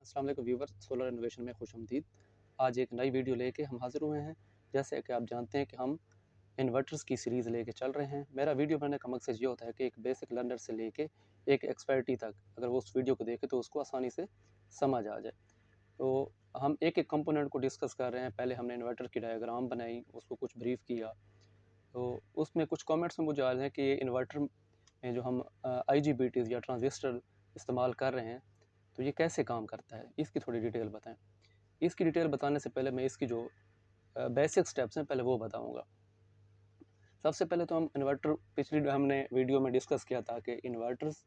अस्सलाम वालेकुम viewer, solar innovation में खुशामदीद। आज एक नई वीडियो लेके हम हाज़िर हुए हैं। जैसे कि आप जानते हैं कि हम इन्वर्टर्स की सीरीज़ लेके चल रहे हैं। मेरा वीडियो बनाने का मकसद ये होता है कि एक बेसिक लर्नर से लेके एक एक्सपर्टी तक अगर वो उस वीडियो को देखे तो उसको आसानी से समझ आ जाए। तो हम एक-एक कंपोनेंट को डिस्कस कर रहे हैं। पहले हमने इन्वर्टर की डायग्राम बनाई, उसको कुछ ब्रीफ़ किया। तो उसमें कुछ कमेंट्स में मुझे आ रहे हैं कि इन्वर्टर में जो हम आईजीबीटीज़ या ट्रांजिस्टर इस्तेमाल कर रहे हैं, तो ये कैसे काम करता है? इसकी थोड़ी डिटेल बताएँ। इसकी डिटेल बताने से पहले मैं इसकी जो बेसिक स्टेप्स हैं पहले वो बताऊँगा। सबसे पहले तो हम इन्वर्टर पिछली हमने वीडियो में डिस्कस किया था कि इन्वर्टर्स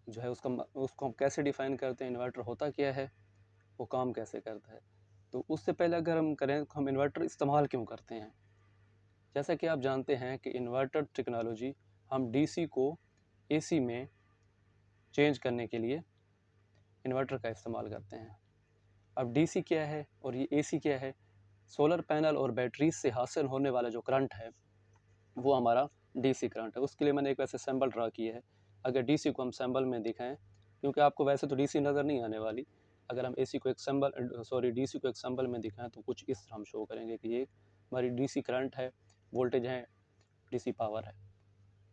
जो है उसको हम कैसे डिफ़ाइन करते हैं, इन्वर्टर होता क्या है, वो काम कैसे करता है। तो उससे पहले अगर हम करें तो हम इन्वर्टर इस्तेमाल क्यों करते हैं? जैसा कि आप जानते हैं कि इन्वर्टर टेक्नोलॉजी हम डीसी को एसी में चेंज करने के लिए इन्वर्टर का इस्तेमाल करते हैं। अब डीसी क्या है और ये एसी क्या है? सोलर पैनल और बैटरीज से हासिल होने वाला जो करंट है वो हमारा डीसी करंट है। उसके लिए मैंने एक वैसे सिंबल ड्रा किया है। अगर डीसी को हम सिंबल में दिखाएं, क्योंकि आपको वैसे तो डीसी नज़र नहीं आने वाली, अगर हम एसी को एक सिंबल डीसी को एक सिंबल में दिखाएं तो कुछ इस तरह हम शो करेंगे कि ये हमारी डीसी करंट है, वोल्टेज है, डीसी पावर है।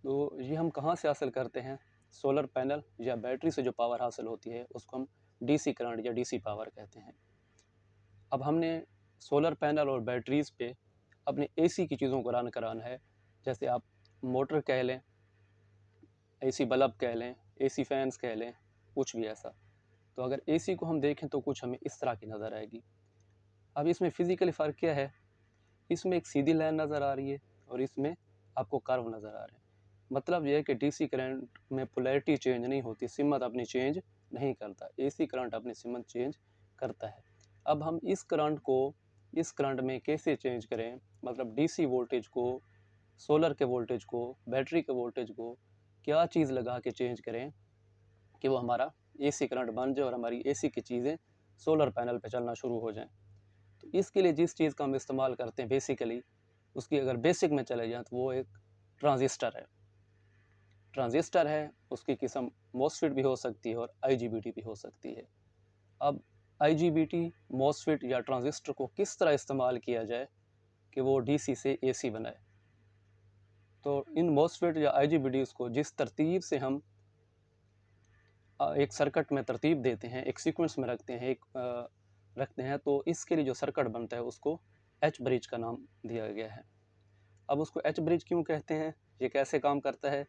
तो ये हम कहाँ से हासिल करते हैं? सोलर पैनल या बैटरी से जो पावर हासिल होती है उसको हम डीसी करंट या डीसी पावर कहते हैं। अब हमने सोलर पैनल और बैटरीज़ पे अपने एसी की चीज़ों को रन कराना है। जैसे आप मोटर कह लें, एसी बल्ब कह लें, एसी फैंस कह लें, कुछ भी ऐसा। तो अगर एसी को हम देखें तो कुछ हमें इस तरह की नज़र आएगी। अब इसमें फ़िज़िकली फ़र्क क्या है? इसमें एक सीधी लाइन नज़र आ रही है और इसमें आपको कर्व नज़र आ रहे हैं। मतलब ये है कि डीसी करंट में पोलैरिटी चेंज नहीं होती, सिमत अपनी चेंज नहीं करता। एसी करंट अपनी सिमत चेंज करता है। अब हम इस करंट में कैसे चेंज करें? मतलब डीसी वोल्टेज को, सोलर के वोल्टेज को, बैटरी के वोल्टेज को क्या चीज़ लगा के चेंज करें कि वो हमारा एसी करंट बन जाए और हमारी एसी की चीज़ें सोलर पैनल पे चलना शुरू हो जाएँ। तो इसके लिए जिस चीज़ का हम इस्तेमाल करते हैं बेसिकली, उसकी अगर बेसिक में चले जाएँ तो वो एक ट्रांजिस्टर है। ट्रांजिस्टर है, उसकी किस्म मॉसफेट भी हो सकती है और आईजीबीटी भी हो सकती है। अब आईजीबीटी, मॉसफेट या ट्रांजिस्टर को किस तरह इस्तेमाल किया जाए कि वो डीसी से एसी बनाए। तो इन मॉसफेट या आईजीबीटीज़ को जिस तरतीब से हम एक सर्किट में तरतीब देते हैं, एक सीक्वेंस में रखते हैं, तो इसके लिए जो सर्किट बनता है उसको एच ब्रिज का नाम दिया गया है। अब उसको एच ब्रिज क्यों कहते हैं, ये कैसे काम करता है,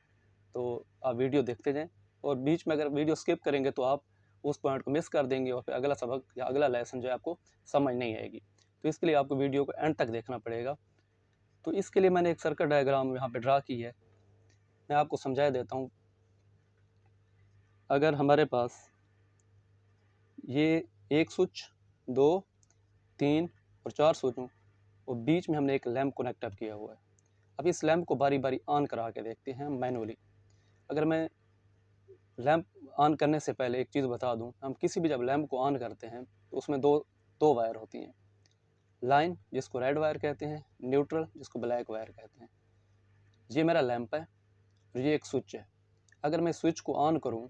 तो आप वीडियो देखते जाएँ और बीच में अगर वीडियो स्किप करेंगे तो आप उस पॉइंट को मिस कर देंगे और फिर अगला सबक या अगला लेसन जो है आपको समझ नहीं आएगी। तो इसके लिए आपको वीडियो को एंड तक देखना पड़ेगा। तो इसके लिए मैंने एक सर्किट डायग्राम यहाँ पे ड्रा की है, मैं आपको समझा देता हूँ। अगर हमारे पास ये एक स्विच, 2, 3 और 4 स्विच हों और बीच में हमने एक लैंप कनेक्ट किया हुआ है। अब इस लैंप को बारी बारी ऑन करा के देखते हैं मैनुअली। अगर मैं लैंप ऑन करने से पहले एक चीज़ बता दूं, हम किसी भी जब लैंप को ऑन करते हैं तो उसमें दो दो वायर होती हैं। लाइन जिसको रेड वायर कहते हैं, न्यूट्रल जिसको ब्लैक वायर कहते हैं। ये मेरा लैंप है और ये एक स्विच है। अगर मैं स्विच को ऑन करूं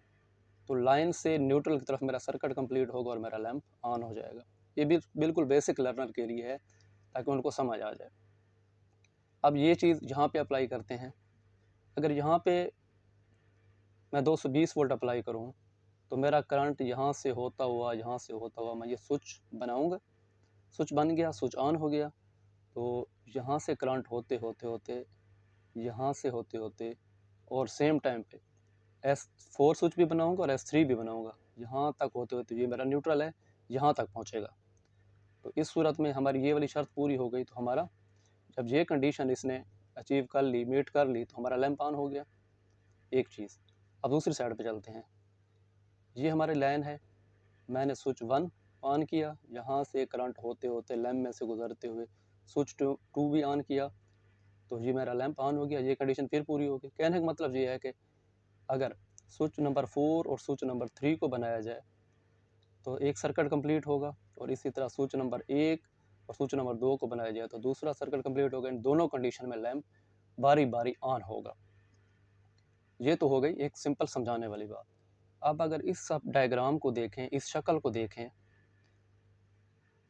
तो लाइन से न्यूट्रल की तरफ मेरा सर्किट कंप्लीट होगा और मेरा लैंप ऑन हो जाएगा। ये भी बिल्कुल बेसिक लर्नर के लिए है ताकि उनको समझ आ जाए। अब ये चीज़ यहाँ पे अप्लाई करते हैं। अगर यहाँ पे मैं 220 वोल्ट अप्लाई करूँ तो मेरा करंट यहाँ से होता हुआ मैं ये स्विच बनाऊँगा। स्विच बन गया, स्विच ऑन हो गया, तो यहाँ से करंट होते यहाँ से होते और सेम टाइम पे S4 स्विच भी बनाऊँगा और S3 भी बनाऊँगा। यहाँ तक होते ये मेरा न्यूट्रल है, यहाँ तक पहुँचेगा। तो इस सूरत में हमारी ये वाली शर्त पूरी हो गई, तो हमारा जब ये कंडीशन इसने अचीव कर ली, मीट कर ली, तो हमारा लैंप ऑन हो गया। एक चीज़। अब दूसरी साइड पे चलते हैं। ये हमारी लाइन है, मैंने स्विच 1 ऑन किया, यहाँ से करंट होते लैंप में से गुजरते हुए स्विच 2 भी ऑन किया, तो ये मेरा लैंप ऑन हो गया। ये कंडीशन फिर पूरी हो गई। कहने का मतलब ये है कि अगर स्विच नंबर 4 और स्विच नंबर 3 को बनाया जाए तो एक सर्किट कंप्लीट होगा, और इसी तरह स्विच नंबर 1 और स्विच नंबर 2 को बनाया जाए तो दूसरा सर्किट कंप्लीट होगा। इन दोनों कंडीशन में लैंप बारी बारी ऑन होगा। ये तो हो गई एक सिंपल समझाने वाली बात। अब अगर इस सब डायग्राम को देखें, इस शक्ल को देखें,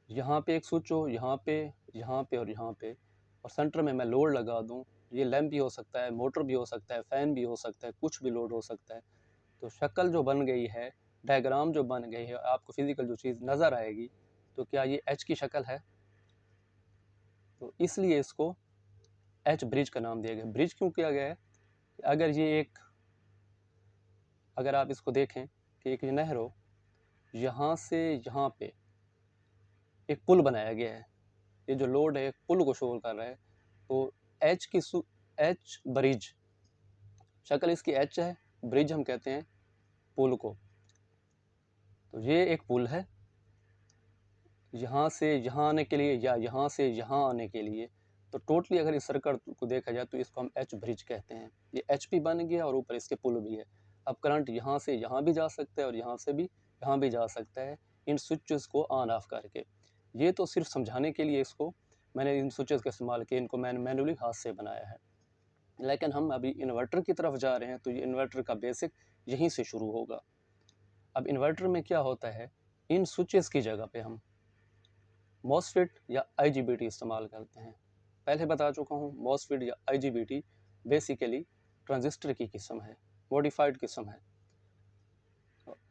यहाँ पे एक स्विच हो, यहाँ पे और यहाँ पे, और सेंटर में मैं लोड लगा दूँ, ये लैंप भी हो सकता है, मोटर भी हो सकता है, फ़ैन भी हो सकता है, कुछ भी लोड हो सकता है। तो शक्ल जो बन गई है, डायग्राम जो बन गई है, आपको फिज़िकल जो चीज़ नज़र आएगी, तो क्या ये एच की शक्ल है? तो इसलिए इसको एच ब्रिज का नाम दिया गया। ब्रिज क्यों किया गया है? अगर आप इसको देखें कि एक नहर हो, यहाँ से यहाँ पे एक पुल बनाया गया है, ये जो लोड है पुल को शो कर रहा है, तो एच ब्रिज, शक्ल इसकी एच है, ब्रिज हम कहते हैं पुल को। तो ये एक पुल है, यहाँ से यहाँ आने के लिए या यहाँ से यहाँ आने के लिए, तो टोटली अगर इस सर्कल को देखा जाए तो इसको हम एच ब्रिज कहते हैं। ये एच भी बन गया और ऊपर इसके पुल भी है। अब करंट यहाँ से यहाँ भी जा सकता है और यहाँ से भी यहाँ भी जा सकता है, इन स्विचेस को ऑन ऑफ करके। ये तो सिर्फ समझाने के लिए इसको मैंने इन स्विचेस का इस्तेमाल किया, इनको मैंने मैनुअली हाथ से बनाया है। लेकिन हम अभी इन्वर्टर की तरफ जा रहे हैं, तो ये इन्वर्टर का बेसिक यहीं से शुरू होगा। अब इन्वर्टर में क्या होता है, इन स्विचेस की जगह पे हम मॉसफेट या आईजीबीटी इस्तेमाल करते हैं। पहले बता चुका हूँ, मॉसफेट या आईजीबीटी बेसिकली ट्रांजिस्टर की किस्म है, मॉडिफाइड किस्म है।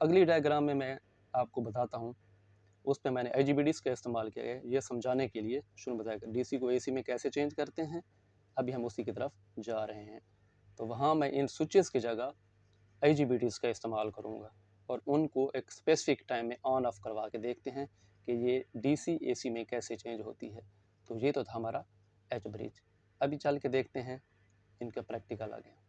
अगली डायग्राम में मैं आपको बताता हूँ, उस पर मैंने आईजीबीटीज़ का इस्तेमाल किया है, ये समझाने के लिए शुरू बताया डीसी को एसी में कैसे चेंज करते हैं। अभी हम उसी की तरफ जा रहे हैं। तो वहाँ मैं इन स्विचेस की जगह आईजीबीटीज़ का इस्तेमाल करूँगा और उनको एक स्पेसिफिक टाइम में ऑन ऑफ करवा के देखते हैं कि ये डीसी एसी में कैसे चेंज होती है। तो ये तो था हमारा एच ब्रिज। अभी चल के देखते हैं इनका प्रैक्टिकल आगे।